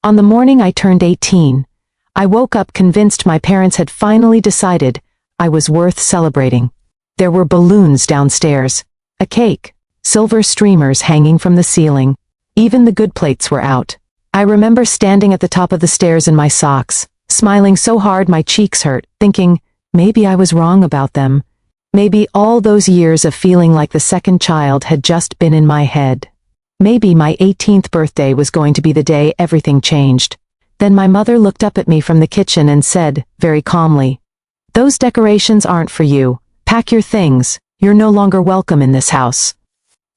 On the morning I turned 18, I woke up convinced my parents had finally decided I was worth celebrating. There were balloons downstairs, a cake, silver streamers hanging from the ceiling. Even the good plates were out. I remember standing at the top of the stairs in my socks, smiling so hard my cheeks hurt, thinking, maybe I was wrong about them. Maybe all those years of feeling like the second child had just been in my head. Maybe my 18th birthday was going to be the day everything changed. Then my mother looked up at me from the kitchen and said, very calmly, "Those decorations aren't for you. Pack your things. You're no longer welcome in this house."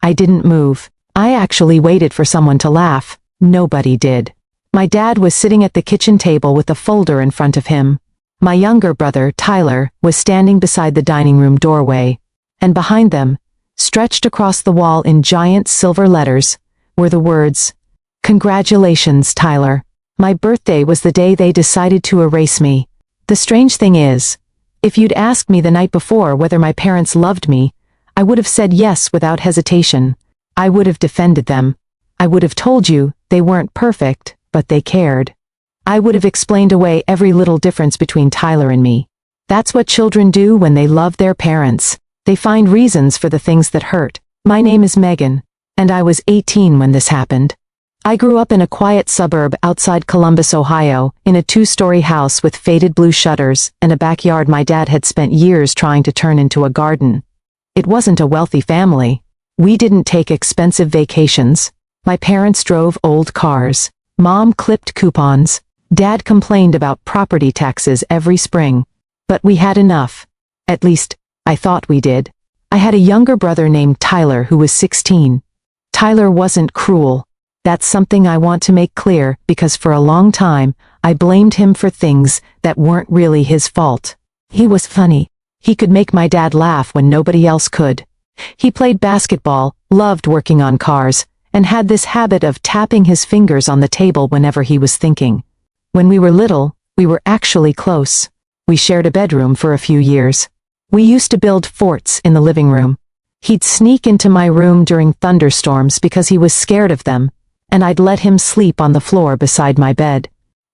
I didn't move. I actually waited for someone to laugh. Nobody did. My dad was sitting at the kitchen table with a folder in front of him. My younger brother, Tyler, was standing beside the dining room doorway, and behind them, stretched across the wall in giant silver letters, were the words, "Congratulations, Tyler." My birthday was the day they decided to erase me. The strange thing is, if you'd asked me the night before whether my parents loved me, I would have said yes without hesitation. I would have defended them. I would have told you they weren't perfect, but they cared. I would have explained away every little difference between Tyler and me. That's what children do when they love their parents. They find reasons for the things that hurt. My name is Megan, and I was 18 when this happened. I grew up in a quiet suburb outside Columbus, Ohio, in a 2-story house with faded blue shutters and a backyard my dad had spent years trying to turn into a garden. It wasn't a wealthy family. We didn't take expensive vacations. My parents drove old cars. Mom clipped coupons. Dad complained about property taxes every spring. But we had enough. At least, I thought we did. I had a younger brother named Tyler who was 16. Tyler wasn't cruel. That's something I want to make clear because for a long time, I blamed him for things that weren't really his fault. He was funny. He could make my dad laugh when nobody else could. He played basketball, loved working on cars, and had this habit of tapping his fingers on the table whenever he was thinking. When we were little, we were actually close. We shared a bedroom for a few years. We used to build forts in the living room. He'd sneak into my room during thunderstorms because he was scared of them, and I'd let him sleep on the floor beside my bed.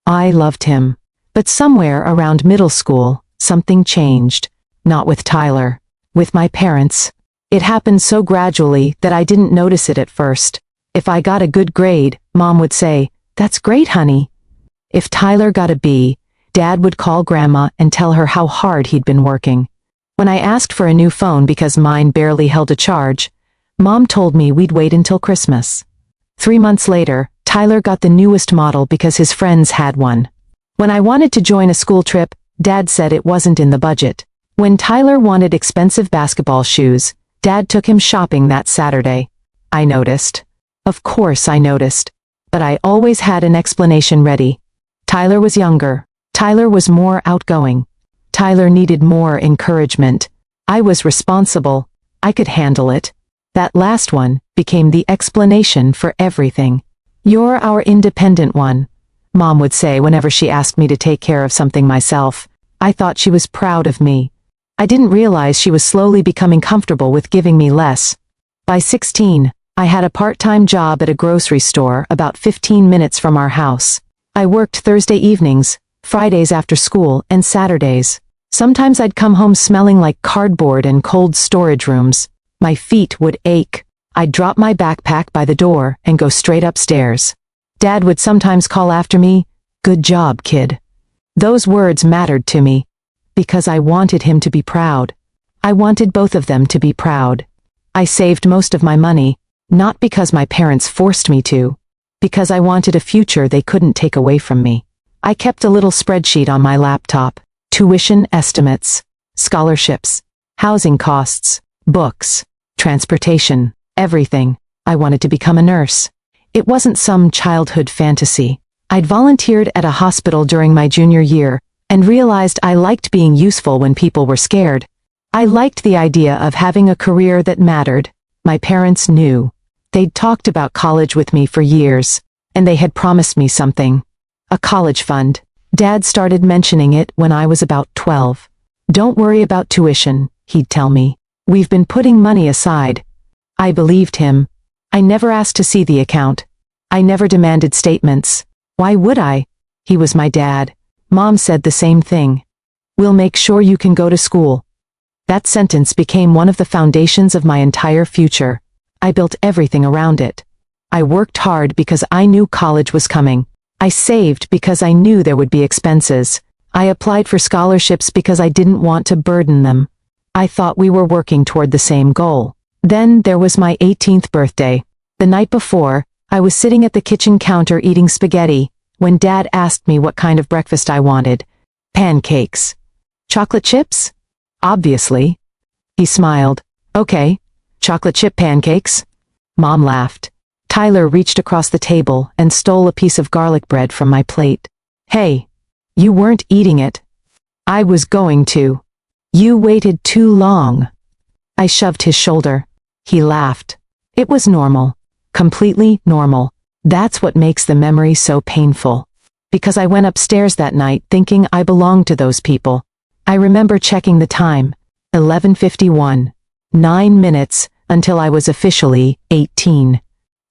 I loved him. But somewhere around middle school, something changed. Not with Tyler. With my parents. It happened so gradually that I didn't notice it at first. If I got a good grade, Mom would say, "That's great, honey." If Tyler got a B, Dad would call Grandma and tell her how hard he'd been working. When I asked for a new phone because mine barely held a charge, Mom told me we'd wait until Christmas. 3 months later, Tyler got the newest model because his friends had one. When I wanted to join a school trip, Dad said it wasn't in the budget. When Tyler wanted expensive basketball shoes, Dad took him shopping that Saturday. I noticed. Of course I noticed. But I always had an explanation ready. Tyler was younger. Tyler was more outgoing. Tyler needed more encouragement. I was responsible. I could handle it. That last one became the explanation for everything. "You're our independent one," Mom would say whenever she asked me to take care of something myself. I thought she was proud of me. I didn't realize she was slowly becoming comfortable with giving me less. By 16, I had a part-time job at a grocery store about 15 minutes from our house. I worked Thursday evenings, Fridays after school, and Saturdays. Sometimes I'd come home smelling like cardboard and cold storage rooms. My feet would ache. I'd drop my backpack by the door and go straight upstairs. Dad would sometimes call after me, "Good job, kid." Those words mattered to me, because I wanted him to be proud. I wanted both of them to be proud. I saved most of my money, not because my parents forced me to, because I wanted a future they couldn't take away from me. I kept a little spreadsheet on my laptop, tuition estimates, scholarships, housing costs, books, transportation, everything. I wanted to become a nurse. It wasn't some childhood fantasy. I'd volunteered at a hospital during my junior year and realized I liked being useful when people were scared. I liked the idea of having a career that mattered. My parents knew. They'd talked about college with me for years, and they had promised me something. A college fund. Dad started mentioning it when I was about 12. "Don't worry about tuition," he'd tell me. "We've been putting money aside." I believed him. I never asked to see the account. I never demanded statements. Why would I? He was my dad. Mom said the same thing. We'll make sure you can go to school. That sentence became one of the foundations of my entire future. I built everything around it. I worked hard because I knew college was coming. I saved because I knew there would be expenses. I applied for scholarships because I didn't want to burden them. I thought we were working toward the same goal. Then there was my 18th birthday. The night before, I was sitting at the kitchen counter eating spaghetti, when Dad asked me what kind of breakfast I wanted. Pancakes. Chocolate chips? Obviously. He smiled. Okay, chocolate chip pancakes. Mom laughed. Tyler reached across the table and stole a piece of garlic bread from my plate. Hey, you weren't eating it. I was going to. You waited too long. I shoved his shoulder. He laughed. It was normal. Completely normal. That's what makes the memory so painful. Because I went upstairs that night thinking I belonged to those people. I remember checking the time. 11:51. 9 minutes until I was officially 18.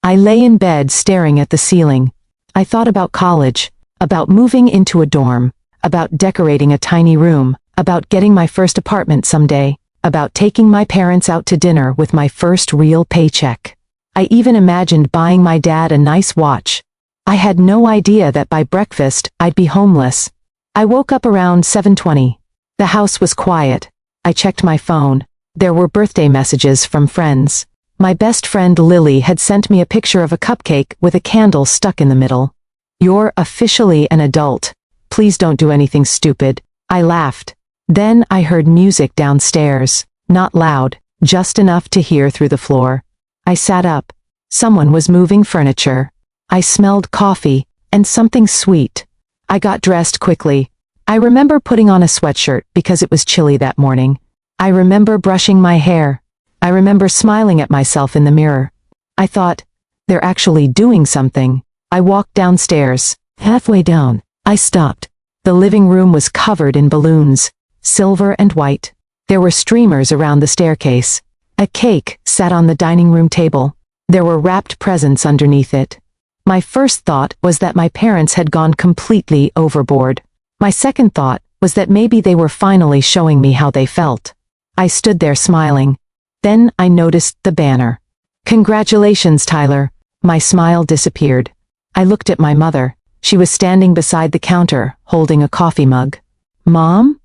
I lay in bed staring at the ceiling. I thought about college, about moving into a dorm, about decorating a tiny room, about getting my first apartment someday, about taking my parents out to dinner with my first real paycheck. I even imagined buying my dad a nice watch. I had no idea that by breakfast I'd be homeless. I woke up around 7:20. The house was quiet. I checked my phone. There were birthday messages from friends. My best friend Lily had sent me a picture of a cupcake with a candle stuck in the middle. You're officially an adult. Please don't do anything stupid. I laughed. Then I heard music downstairs. Not loud, just enough to hear through the floor. I sat up. Someone was moving furniture. I smelled coffee, and something sweet. I got dressed quickly. I remember putting on a sweatshirt because it was chilly that morning. I remember brushing my hair. I remember smiling at myself in the mirror. I thought, they're actually doing something. I walked downstairs. Halfway down, I stopped. The living room was covered in balloons, silver and white. There were streamers around the staircase. A cake sat on the dining room table. There were wrapped presents underneath it. My first thought was that my parents had gone completely overboard. My second thought was that maybe they were finally showing me how they felt. I stood there smiling. Then I noticed the banner. Congratulations, Tyler. My smile disappeared. I looked at my mother. She was standing beside the counter, holding a coffee mug. Mom?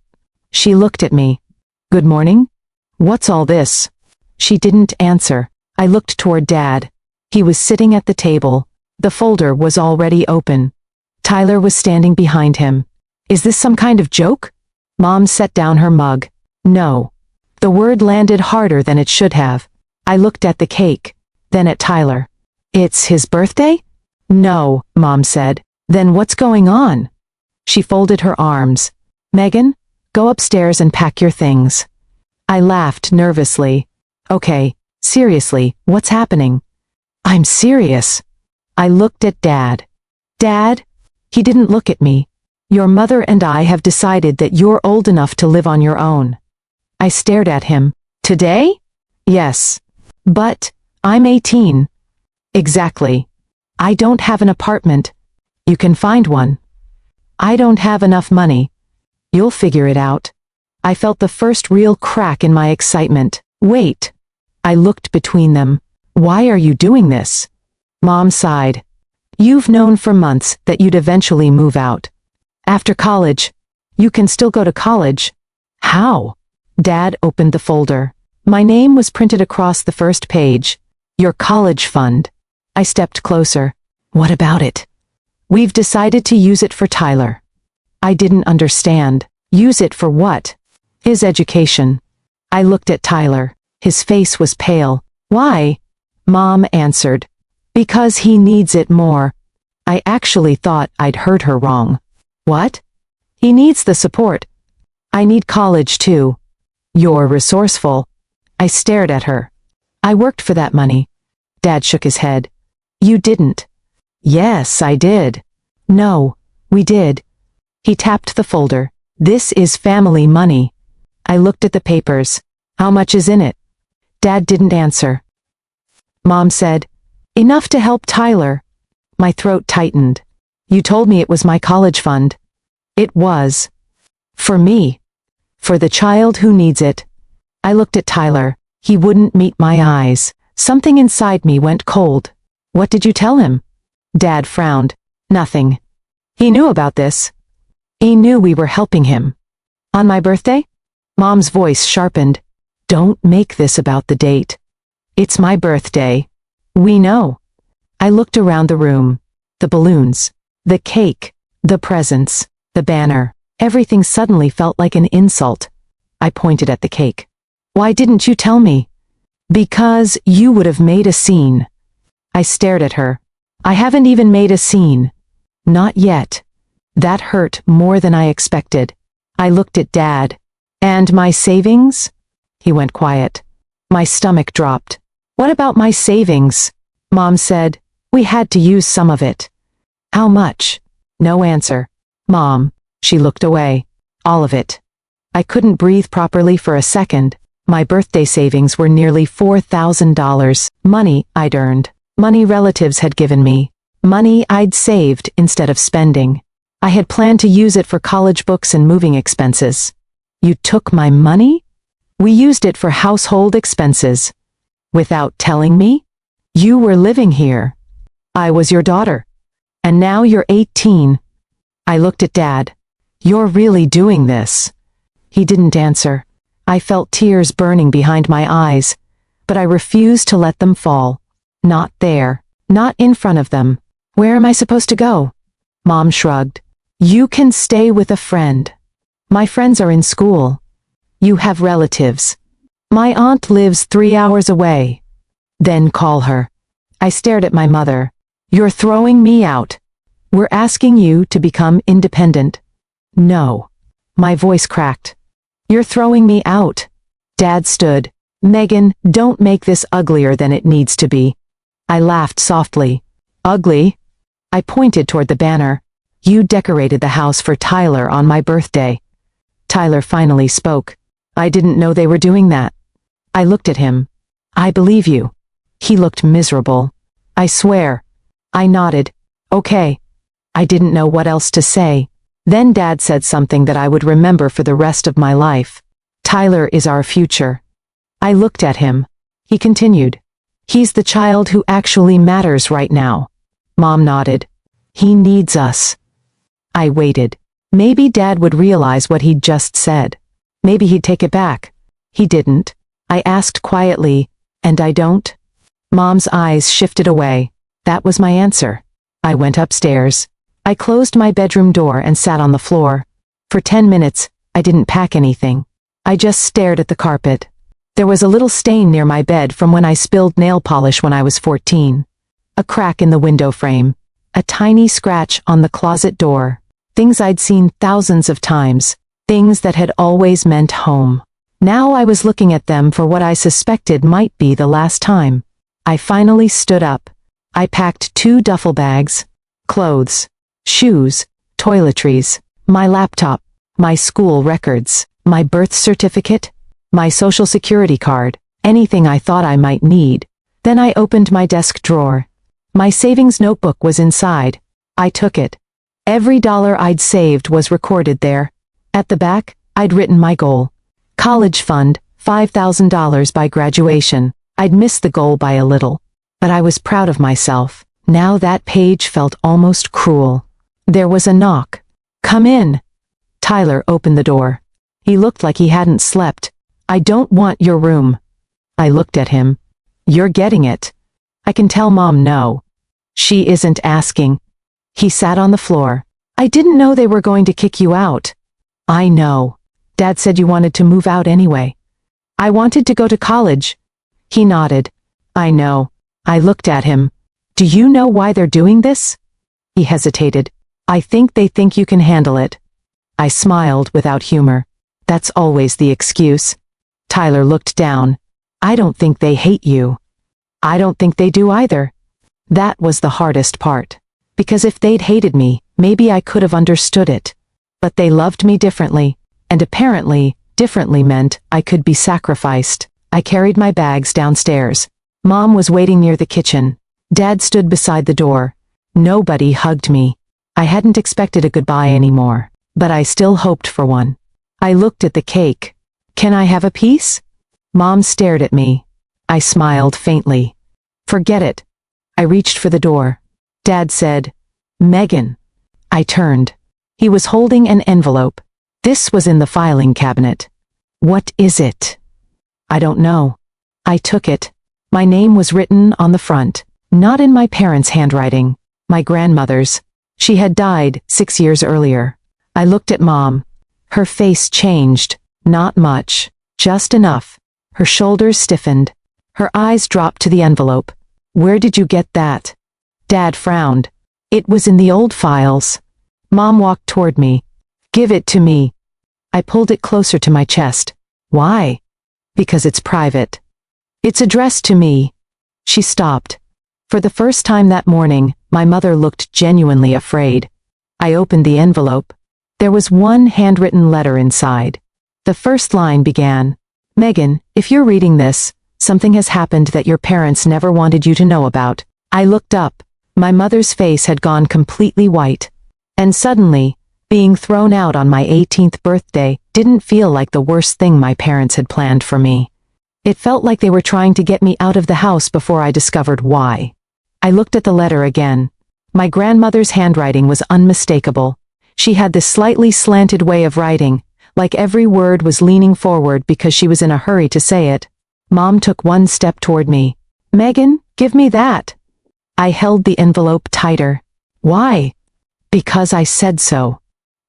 She looked at me. Good morning? What's all this? She didn't answer. I looked toward Dad. He was sitting at the table. The folder was already open. Tyler was standing behind him. Is this some kind of joke? Mom set down her mug. No. The word landed harder than it should have. I looked at the cake, then at Tyler. It's his birthday? No, Mom said. Then what's going on? She folded her arms. Megan, go upstairs and pack your things. I laughed nervously. Okay, seriously, what's happening? I'm serious. I looked at Dad. Dad? He didn't look at me. Your mother and I have decided that you're old enough to live on your own. I stared at him. Today? Yes. But, I'm 18. Exactly. I don't have an apartment. You can find one. I don't have enough money. You'll figure it out. I felt the first real crack in my excitement. Wait. I looked between them. Why are you doing this? Mom sighed. You've known for months that you'd eventually move out. After college. You can still go to college. How? Dad opened the folder. My name was printed across the first page. Your college fund. I stepped closer. What about it? We've decided to use it for Tyler. I didn't understand. Use it for what? His education. I looked at Tyler. His face was pale. Why? Mom answered. Because he needs it more. I actually thought I'd heard her wrong. What? He needs the support. I need college too. You're resourceful. I stared at her. I worked for that money. Dad shook his head. You didn't. Yes, I did. No, we did. He tapped the folder. This is family money. I looked at the papers. How much is in it? Dad didn't answer. Mom said, enough to help Tyler. My throat tightened. You told me it was my college fund. It was. For me. For the child who needs it. I looked at Tyler. He wouldn't meet my eyes. Something inside me went cold. What did you tell him? Dad frowned. Nothing. He knew about this. He knew we were helping him. On my birthday? Mom's voice sharpened. Don't make this about the date. It's my birthday. We know. I looked around the room. The balloons. The cake. The presents. The banner. Everything suddenly felt like an insult. I pointed at the cake. Why didn't you tell me? Because you would have made a scene. I stared at her. I haven't even made a scene. Not yet. That hurt more than I expected. I looked at Dad. And my savings? He went quiet. My stomach dropped. What about my savings? Mom said. We had to use some of it. How much? No answer. Mom. She looked away. All of it. I couldn't breathe properly for a second. My birthday savings were nearly $4,000. Money I'd earned. Money relatives had given me. Money I'd saved instead of spending. I had planned to use it for college books and moving expenses. You took my money? We used it for household expenses. Without telling me? You were living here. I was your daughter. And now you're 18. I looked at Dad. You're really doing this. He didn't answer. I felt tears burning behind my eyes, but I refused to let them fall. Not there. Not in front of them. Where am I supposed to go? Mom shrugged. You can stay with a friend. My friends are in school. You have relatives. My aunt lives 3 hours away. Then call her. I stared at my mother. You're throwing me out. We're asking you to become independent. No. My voice cracked. You're throwing me out. Dad stood. Megan, don't make this uglier than it needs to be. I laughed softly. Ugly? I pointed toward the banner. You decorated the house for Tyler on my birthday. Tyler finally spoke. I didn't know they were doing that. I looked at him. I believe you. He looked miserable. I swear. I nodded. Okay. I didn't know what else to say. Then Dad said something that I would remember for the rest of my life. Tyler is our future. I looked at him. He continued. He's the child who actually matters right now. Mom nodded. He needs us. I waited. Maybe Dad would realize what he'd just said. Maybe he'd take it back. He didn't. I asked quietly, and I don't? Mom's eyes shifted away. That was my answer. I went upstairs. I closed my bedroom door and sat on the floor. For 10 minutes, I didn't pack anything. I just stared at the carpet. There was a little stain near my bed from when I spilled nail polish when I was 14. A crack in the window frame. A tiny scratch on the closet door. Things I'd seen thousands of times. Things that had always meant home. Now I was looking at them for what I suspected might be the last time. I finally stood up. I packed 2 duffel bags. Clothes. Shoes. Toiletries. My laptop. My school records. My birth certificate. My social security card. Anything I thought I might need. Then I opened my desk drawer. My savings notebook was inside. I took it. Every dollar I'd saved was recorded there. At the back, I'd written my goal. College fund, $5,000 by graduation. I'd missed the goal by a little. But I was proud of myself. Now that page felt almost cruel. There was a knock. Come in. Tyler opened the door. He looked like he hadn't slept. I don't want your room. I looked at him. You're getting it. I can tell Mom no. She isn't asking. He sat on the floor. I didn't know they were going to kick you out. I know. Dad said you wanted to move out anyway. I wanted to go to college. He nodded. I know. I looked at him. Do you know why they're doing this? He hesitated. I think they think you can handle it. I smiled without humor. That's always the excuse. Tyler looked down. I don't think they hate you. I don't think they do either. That was the hardest part. Because if they'd hated me, maybe I could have understood it. But they loved me differently, and apparently, differently meant I could be sacrificed. I carried my bags downstairs. Mom was waiting near the kitchen. Dad stood beside the door. Nobody hugged me. I hadn't expected a goodbye anymore, but I still hoped for one. I looked at the cake. "Can I have a piece?" Mom stared at me. I smiled faintly. "Forget it." I reached for the door. Dad said, "Megan." I turned. He was holding an envelope. This was in the filing cabinet. "What is it?" "I don't know." I took it. My name was written on the front, not in my parents' handwriting, my grandmother's. She had died 6 years earlier. I looked at Mom. Her face changed, not much, just enough. Her shoulders stiffened. Her eyes dropped to the envelope. "Where did you get that?" Dad frowned. "It was in the old files." Mom walked toward me. "Give it to me." I pulled it closer to my chest. "Why?" "Because it's private. It's addressed to me." She stopped. For the first time that morning, my mother looked genuinely afraid. I opened the envelope. There was one handwritten letter inside. The first line began, "Megan, if you're reading this, something has happened that your parents never wanted you to know about." I looked up. My mother's face had gone completely white. And suddenly, being thrown out on my 18th birthday didn't feel like the worst thing my parents had planned for me. It felt like they were trying to get me out of the house before I discovered why. I looked at the letter again. My grandmother's handwriting was unmistakable. She had this slightly slanted way of writing, like every word was leaning forward because she was in a hurry to say it. Mom took one step toward me. "Megan, give me that." I held the envelope tighter. "Why?" "Because I said so."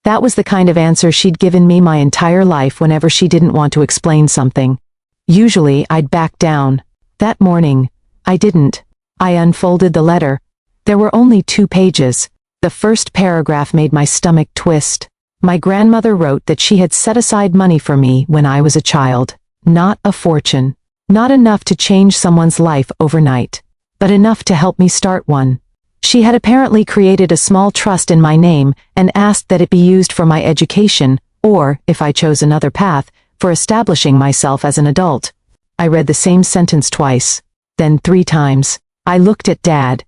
That was the kind of answer she'd given me my entire life whenever she didn't want to explain something. Usually I'd back down. That morning, I didn't. I unfolded the letter. There were only 2 pages. The first paragraph made my stomach twist. My grandmother wrote that she had set aside money for me when I was a child. Not a fortune. Not enough to change someone's life overnight, but enough to help me start one. She had apparently created a small trust in my name and asked that it be used for my education, or, if I chose another path, for establishing myself as an adult. I read the same sentence twice, then 3 times. I looked at Dad.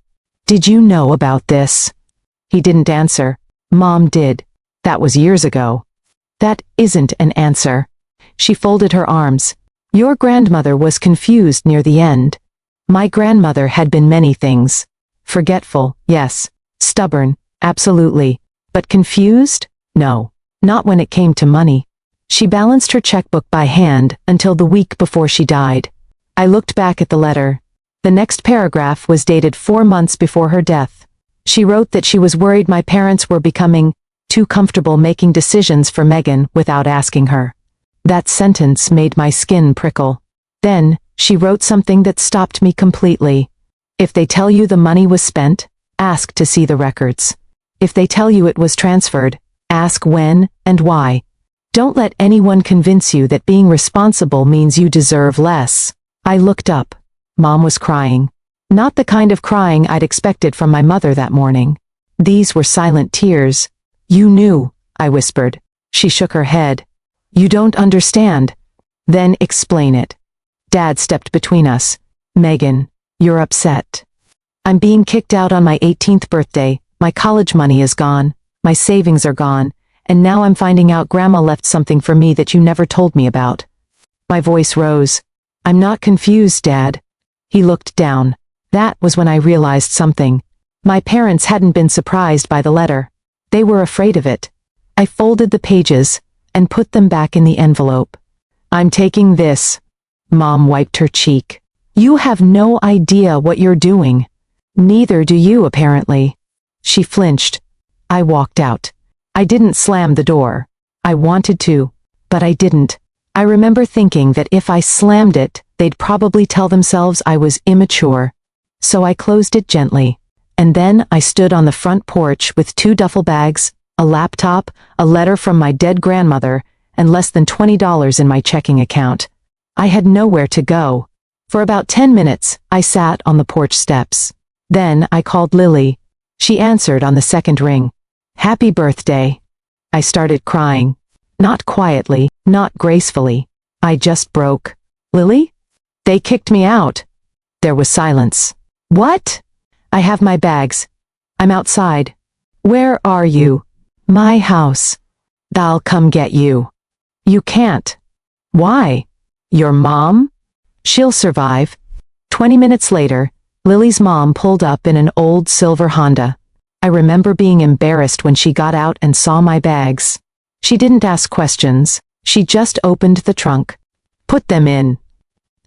"Did you know about this?" He didn't answer. Mom did. That was years ago. "That isn't an answer." She folded her arms. "Your grandmother was confused near the end." My grandmother had been many things. Forgetful, yes. Stubborn, absolutely. But confused? No. Not when it came to money. She balanced her checkbook by hand until the week before she died. I looked back at the letter. The next paragraph was dated 4 months before her death. She wrote that she was worried my parents were becoming too comfortable making decisions for Megan without asking her. That sentence made my skin prickle. Then, she wrote something that stopped me completely. "If they tell you the money was spent, ask to see the records. If they tell you it was transferred, ask when and why. Don't let anyone convince you that being responsible means you deserve less." I looked up. Mom was crying. Not the kind of crying I'd expected from my mother that morning. These were silent tears. "You knew," I whispered. She shook her head. "You don't understand." "Then explain it." Dad stepped between us. "Megan, you're upset. I'm being kicked out on my 18th birthday, my college money is gone, my savings are gone, and now I'm finding out Grandma left something for me that you never told me about." My voice rose. "I'm not confused, Dad." He looked down. That was when I realized something. My parents hadn't been surprised by the letter. They were afraid of it. I folded the pages and put them back in the envelope. "I'm taking this." Mom wiped her cheek. "You have no idea what you're doing." "Neither do you, apparently." She flinched. I walked out. I didn't slam the door. I wanted to, but I didn't. I remember thinking that if I slammed it, they'd probably tell themselves I was immature. So I closed it gently. And then I stood on the front porch with 2 duffel bags, a laptop, a letter from my dead grandmother, and less than $20 in my checking account. I had nowhere to go. For about 10 minutes, I sat on the porch steps. Then I called Lily. She answered on the second ring. "Happy birthday." I started crying. Not quietly, not gracefully. I just broke. "Lily? They kicked me out." There was silence. "What?" "I have my bags. I'm outside." Where are you? My house. I'll come get you. You can't. Why? Your mom? She'll survive. 20 minutes later, Lily's mom pulled up in an old silver Honda. I remember being embarrassed when she got out and saw my bags. She didn't ask questions, she just opened the trunk. Put them in.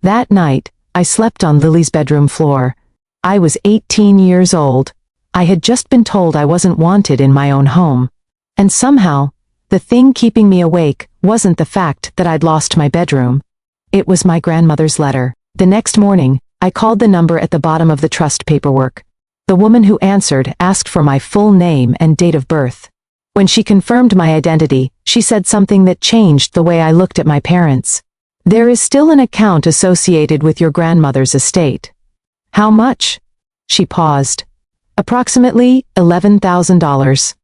That night, I slept on Lily's bedroom floor. I was 18 years old. I had just been told I wasn't wanted in my own home. And somehow, the thing keeping me awake wasn't the fact that I'd lost my bedroom. It was my grandmother's letter. The next morning, I called the number at the bottom of the trust paperwork. The woman who answered asked for my full name and date of birth. When she confirmed my identity, she said something that changed the way I looked at my parents. There is still an account associated with your grandmother's estate. How much? She paused. Approximately $11,000.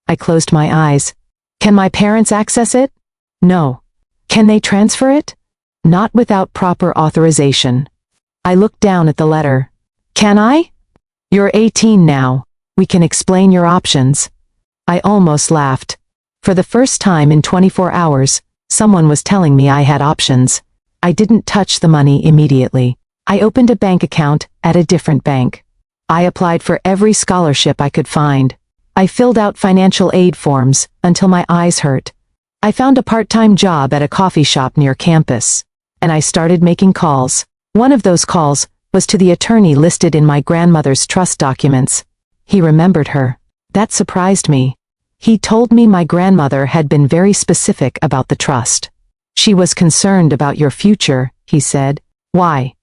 I closed my eyes. Can my parents access it? No. Can they transfer it? Not without proper authorization. I looked down at the letter. Can I? You're 18 now. We can explain your options. I almost laughed. For the first time in 24 hours, someone was telling me I had options. I didn't touch the money immediately. I opened a bank account at a different bank. I applied for every scholarship I could find. I filled out financial aid forms until my eyes hurt. I found a part-time job at a coffee shop near campus, and I started making calls. One of those calls was to the attorney listed in my grandmother's trust documents. He remembered her. That surprised me. He told me my grandmother had been very specific about the trust. She was concerned about your future, he said. Why?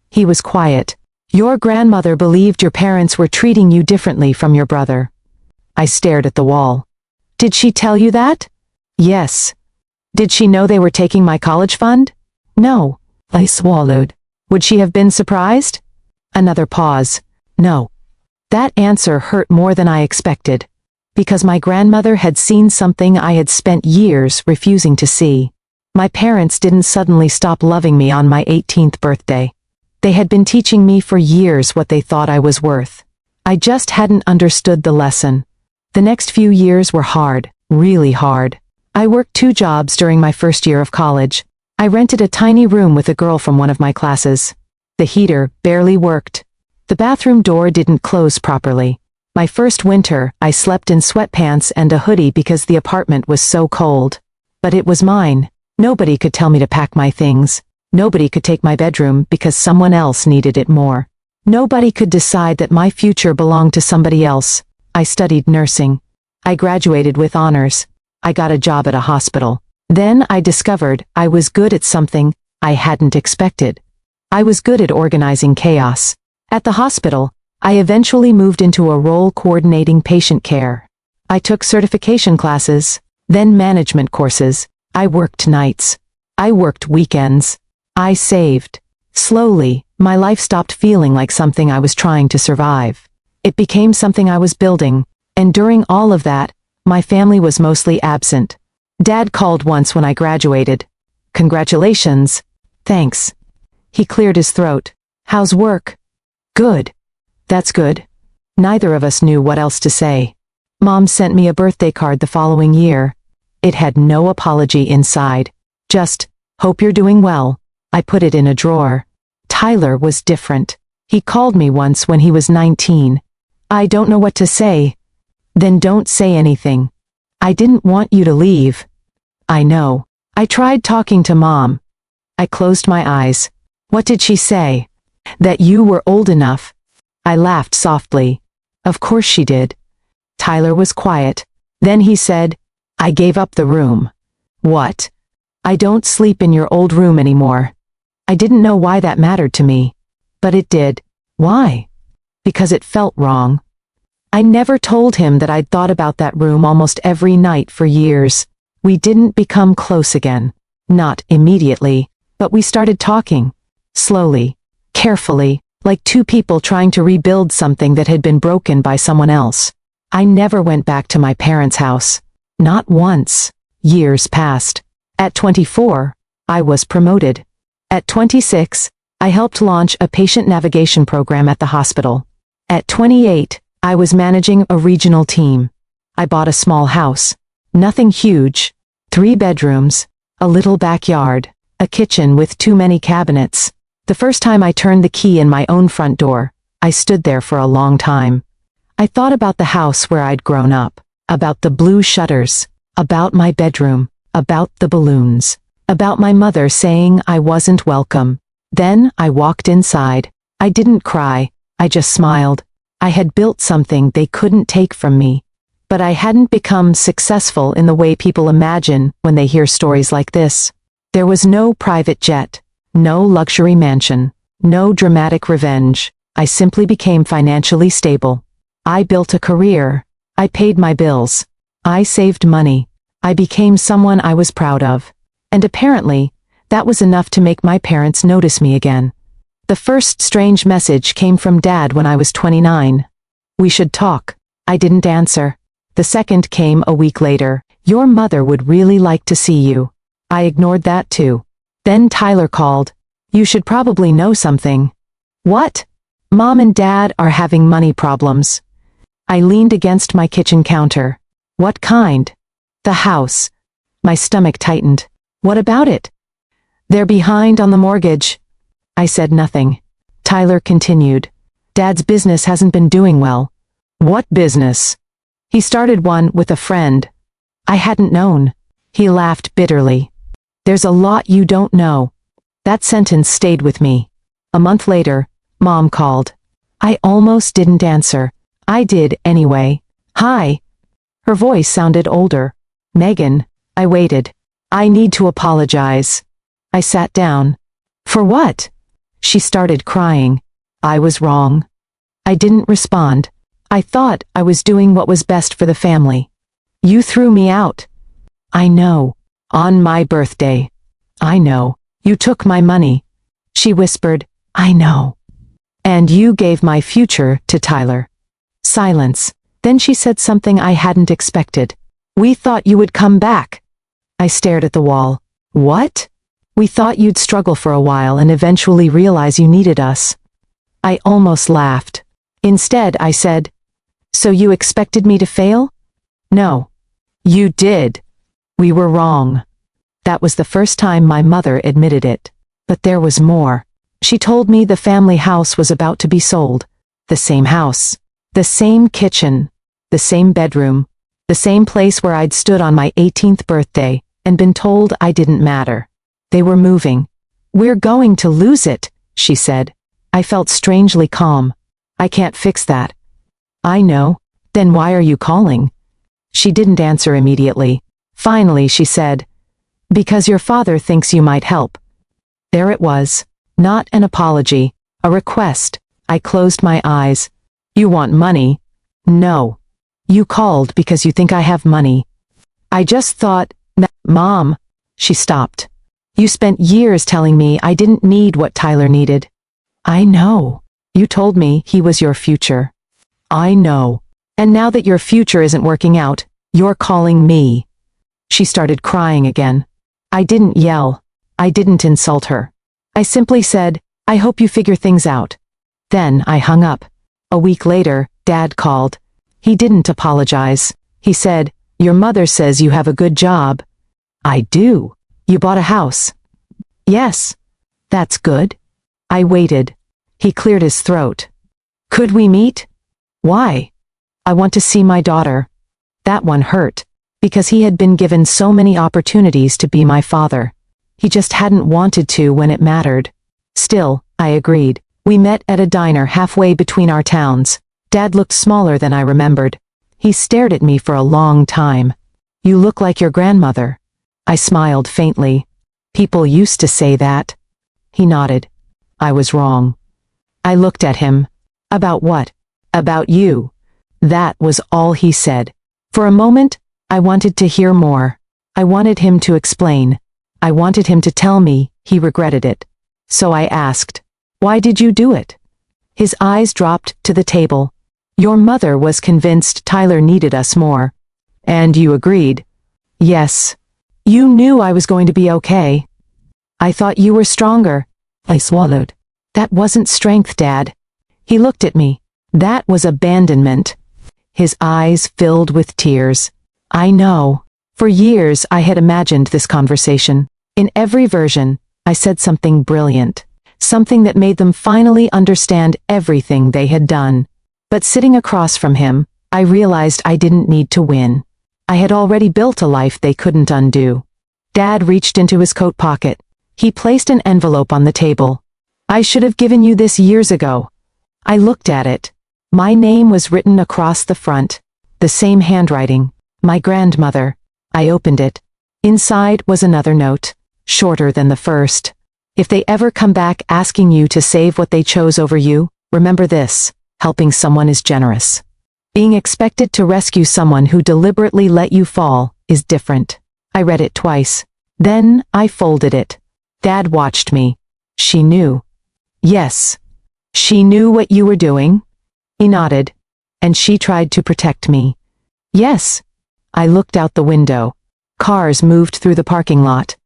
He was quiet. Your grandmother believed your parents were treating you differently from your brother. I stared at the wall. Did she tell you that? Yes. Did she know they were taking my college fund? No. I swallowed. Would she have been surprised? Another pause. No. That answer hurt more than I expected, because my grandmother had seen something I had spent years refusing to see. My parents didn't suddenly stop loving me on my 18th birthday. They had been teaching me for years what they thought I was worth. I just hadn't understood the lesson. The next few years were hard, really hard. I worked 2 jobs during my first year of college. I rented a tiny room with a girl from one of my classes. The heater barely worked. The bathroom door didn't close properly. My first winter, I slept in sweatpants and a hoodie because the apartment was so cold. But it was mine. Nobody could tell me to pack my things. Nobody could take my bedroom because someone else needed it more. Nobody could decide that my future belonged to somebody else. I studied nursing. I graduated with honors. I got a job at a hospital. Then I discovered I was good at something I hadn't expected. I was good at organizing chaos. At the hospital, I eventually moved into a role coordinating patient care. I took certification classes, then management courses. I worked nights. I worked weekends. I saved. Slowly, my life stopped feeling like something I was trying to survive. It became something I was building, and during all of that, my family was mostly absent. Dad called once when I graduated. Congratulations. Thanks. He cleared his throat. How's work? Good. That's good. Neither of us knew what else to say. Mom sent me a birthday card the following year. It had no apology inside. Just, hope you're doing well. I put it in a drawer. Tyler was different. He called me once when he was 19. I don't know what to say. Then don't say anything. I didn't want you to leave. I know. I tried talking to Mom. I closed my eyes. What did she say? That you were old enough. I laughed softly. Of course she did. Tyler was quiet. Then he said, I gave up the room. What? I don't sleep in your old room anymore. I didn't know why that mattered to me. But it did. Why? Because it felt wrong. I never told him that I'd thought about that room almost every night for years. We didn't become close again. Not immediately, but we started talking. Slowly, carefully, like 2 people trying to rebuild something that had been broken by someone else. I never went back to my parents' house. Not once. Years passed. At 24, I was promoted. At 26, I helped launch a patient navigation program at the hospital. At 28, I was managing a regional team. I bought a small house. Nothing huge. 3 bedrooms, a little backyard, a kitchen with too many cabinets. The first time I turned the key in my own front door, I stood there for a long time. I thought about the house where I'd grown up, about the blue shutters, about my bedroom, about the balloons, about my mother saying I wasn't welcome. Then I walked inside. I didn't cry, I just smiled. I had built something they couldn't take from me. But I hadn't become successful in the way people imagine when they hear stories like this. There was no private jet, no luxury mansion, no dramatic revenge. I simply became financially stable. I built a career. I paid my bills. I saved money. I became someone I was proud of. And apparently, that was enough to make my parents notice me again. The first strange message came from Dad when I was 29. We should talk. I didn't answer. The second came a week later. Your mother would really like to see you. I ignored that too. Then Tyler called. You should probably know something. What? Mom and Dad are having money problems. I leaned against my kitchen counter. What kind? The house. My stomach tightened. What about it? They're behind on the mortgage. I said nothing. Tyler continued. Dad's business hasn't been doing well. What business? He started one with a friend. I hadn't known. He laughed bitterly. There's a lot you don't know. That sentence stayed with me. A month later, Mom called. I almost didn't answer. I did anyway. Hi. Her voice sounded older. Megan. I waited. I need to apologize. I sat down. For what? She started crying. I was wrong. I didn't respond. I thought I was doing what was best for the family. You threw me out. I know. On my birthday. I know. You took my money. She whispered, I know. And you gave my future to Tyler. Silence. Then she said something I hadn't expected. We thought you would come back. I stared at the wall. What? We thought you'd struggle for a while and eventually realize you needed us. I almost laughed. Instead, I said, so you expected me to fail? No. You did. We were wrong. That was the first time my mother admitted it. But there was more. She told me the family house was about to be sold. The same house. The same kitchen. The same bedroom. The same place where I'd stood on my 18th birthday and been told I didn't matter. They were moving. We're going to lose it, she said. I felt strangely calm. I can't fix that. I know. Then why are you calling? She didn't answer immediately. Finally, she said, because your father thinks you might help. There it was. Not an apology, a request. I closed my eyes. You want money? No. You called because you think I have money. I just thought, Mom. She stopped. You spent years telling me I didn't need what Tyler needed. I know. You told me he was your future. I know. And now that your future isn't working out, you're calling me. She started crying again. I didn't yell. I didn't insult her. I simply said, I hope you figure things out. Then I hung up. A week later, Dad called. He didn't apologize. He said, your mother says you have a good job. I do. You bought a house. Yes. That's good. I waited. He cleared his throat. Could we meet? Why? I want to see my daughter. That one hurt, because he had been given so many opportunities to be my father. He just hadn't wanted to when it mattered. Still, I agreed. We met at a diner halfway between our towns. Dad looked smaller than I remembered. He stared at me for a long time. You look like your grandmother. I smiled faintly. People used to say that. He nodded. I was wrong. I looked at him. About what? About you. That was all he said. For a moment, I wanted to hear more. I wanted him to explain. I wanted him to tell me he regretted it. So I asked, why did you do it? His eyes dropped to the table. Your mother was convinced Tyler needed us more. And you agreed. Yes. You knew I was going to be okay. I thought you were stronger. I swallowed. That wasn't strength, Dad. He looked at me. That was abandonment. his eyes filled with tears. I know. For years I had imagined this conversation. In every version, I said something brilliant. Something that made them finally understand everything they had done. But sitting across from him, I realized I didn't need to win. I had already built a life they couldn't undo. Dad reached into his coat pocket. He placed an envelope on the table. I should have given you this years ago. I looked at it. My name was written across the front. The same handwriting. My grandmother. I opened it. Inside was another note, shorter than the first. If they ever come back asking you to save what they chose over you, remember this: helping someone is generous. Being expected to rescue someone who deliberately let you fall is different. I read it twice. Then I folded it. Dad watched me. She knew. Yes. She knew what you were doing? He nodded. And she tried to protect me. Yes. I looked out the window. Cars moved through the parking lot.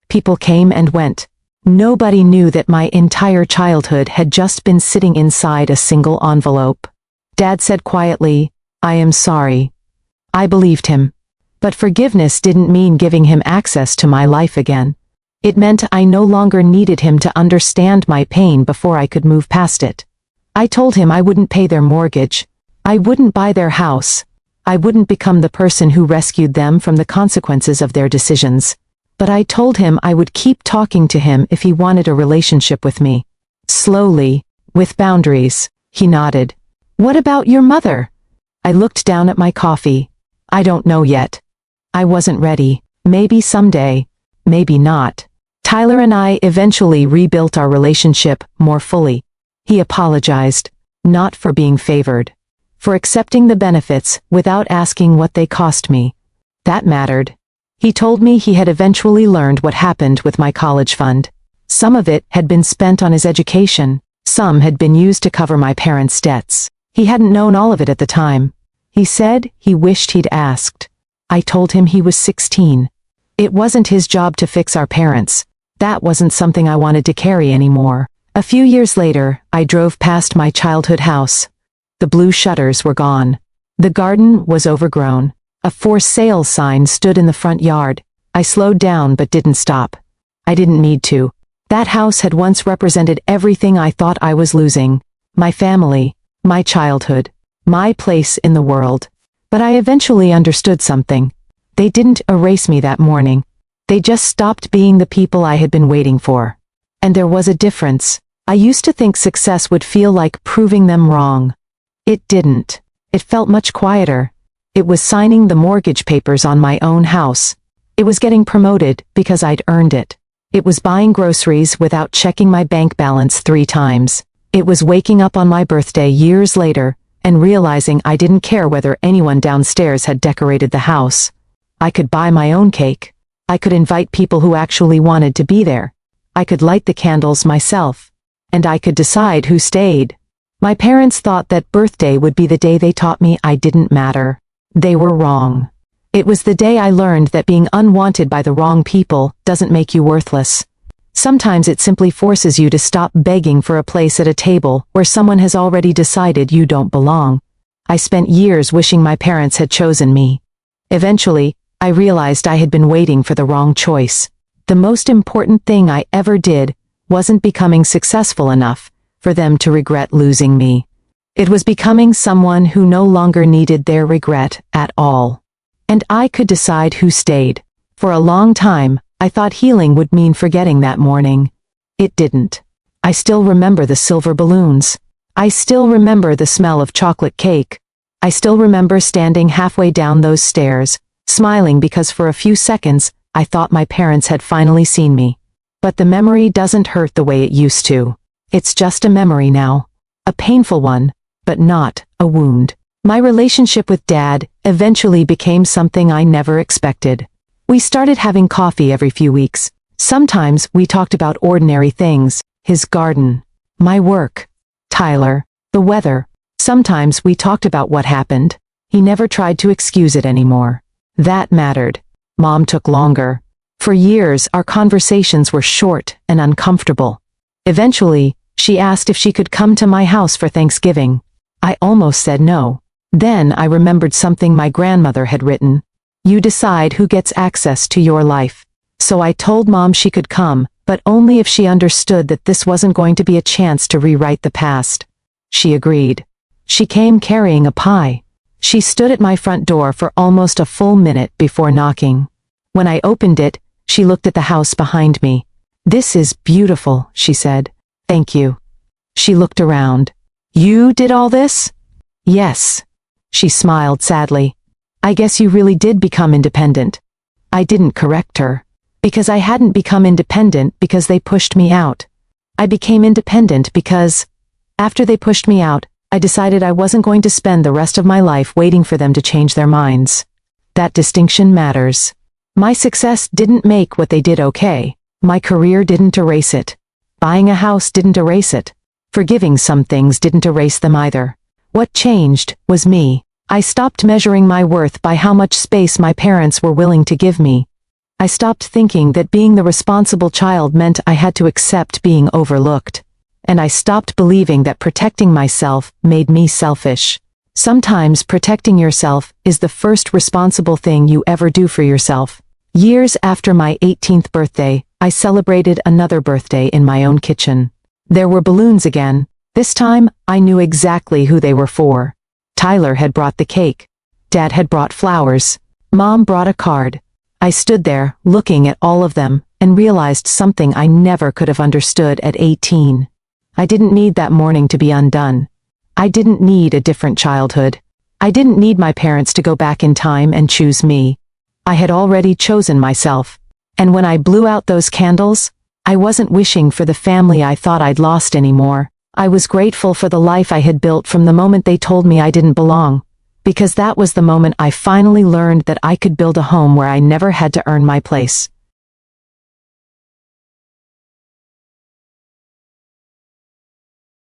People came and went. Nobody knew that my entire childhood had just been sitting inside a single envelope. Dad said quietly, "I am sorry." I believed him. But forgiveness didn't mean giving him access to my life again. It meant I no longer needed him to understand my pain before I could move past it. I told him I wouldn't pay their mortgage. I wouldn't buy their house. I wouldn't become the person who rescued them from the consequences of their decisions. But I told him I would keep talking to him if he wanted a relationship with me. Slowly, with boundaries, he nodded. "What about your mother?" I looked down at my coffee. "I don't know yet. I wasn't ready. Maybe someday. Maybe not." Tyler and I eventually rebuilt our relationship more fully. He apologized, not for being favored, for accepting the benefits without asking what they cost me. That mattered. He told me he had eventually learned what happened with my college fund. Some of it had been spent on his education. Some had been used to cover my parents' debts. He hadn't known all of it at the time. He said he wished he'd asked. I told him he was 16. It wasn't his job to fix our parents. That wasn't something I wanted to carry anymore. A few years later, I drove past my childhood house. The blue shutters were gone. The garden was overgrown. A for sale sign stood in the front yard. I slowed down but didn't stop. I didn't need to. That house had once represented everything I thought I was losing. My family, my childhood, my place in the world. But I eventually understood something. They didn't erase me that morning. They just stopped being the people I had been waiting for. And there was a difference. I used to think success would feel like proving them wrong. It didn't. It felt much quieter. It was signing the mortgage papers on my own house. It was getting promoted because I'd earned it. It was buying groceries without checking my bank balance 3 times. It was waking up on my birthday years later and realizing I didn't care whether anyone downstairs had decorated the house. I could buy my own cake. I could invite people who actually wanted to be there. I could light the candles myself. And I could decide who stayed. My parents thought that birthday would be the day they taught me I didn't matter. They were wrong. It was the day I learned that being unwanted by the wrong people doesn't make you worthless. Sometimes it simply forces you to stop begging for a place at a table where someone has already decided you don't belong. I spent years wishing my parents had chosen me. Eventually, I realized I had been waiting for the wrong choice. The most important thing I ever did wasn't becoming successful enough for them to regret losing me. It was becoming someone who no longer needed their regret at all. And I could decide who stayed. For a long time, I thought healing would mean forgetting that morning. It didn't. I still remember the silver balloons. I still remember the smell of chocolate cake. I still remember standing halfway down those stairs, smiling because for a few seconds, I thought my parents had finally seen me. But the memory doesn't hurt the way it used to. It's just a memory now. A painful one, but not a wound. My relationship with Dad eventually became something I never expected. We started having coffee every few weeks. Sometimes we talked about ordinary things, his garden, my work, Tyler, the weather. Sometimes we talked about what happened. He never tried to excuse it anymore. That mattered. Mom took longer. For years, our conversations were short and uncomfortable. Eventually, she asked if she could come to my house for Thanksgiving. I almost said no. Then I remembered something my grandmother had written. You decide who gets access to your life. So I told Mom she could come, but only if she understood that this wasn't going to be a chance to rewrite the past. She agreed. She came carrying a pie. She stood at my front door for almost a full minute before knocking. When I opened it, she looked at the house behind me. This is beautiful, she said. Thank you. She looked around. You did all this? Yes. She smiled sadly. I guess you really did become independent. I didn't correct her. Because I hadn't become independent because they pushed me out. I became independent because, after they pushed me out, I decided I wasn't going to spend the rest of my life waiting for them to change their minds. That distinction matters. My success didn't make what they did okay. My career didn't erase it. Buying a house didn't erase it. Forgiving some things didn't erase them either. What changed was me. I stopped measuring my worth by how much space my parents were willing to give me. I stopped thinking that being the responsible child meant I had to accept being overlooked. And I stopped believing that protecting myself made me selfish. Sometimes protecting yourself is the first responsible thing you ever do for yourself. Years after my 18th birthday, I celebrated another birthday in my own kitchen. There were balloons again. This time, I knew exactly who they were for. Tyler had brought the cake. Dad had brought flowers. Mom brought a card. I stood there, looking at all of them, and realized something I never could have understood at 18. I didn't need that morning to be undone. I didn't need a different childhood. I didn't need my parents to go back in time and choose me. I had already chosen myself. And when I blew out those candles, I wasn't wishing for the family I thought I'd lost anymore. I was grateful for the life I had built from the moment they told me I didn't belong. Because that was the moment I finally learned that I could build a home where I never had to earn my place.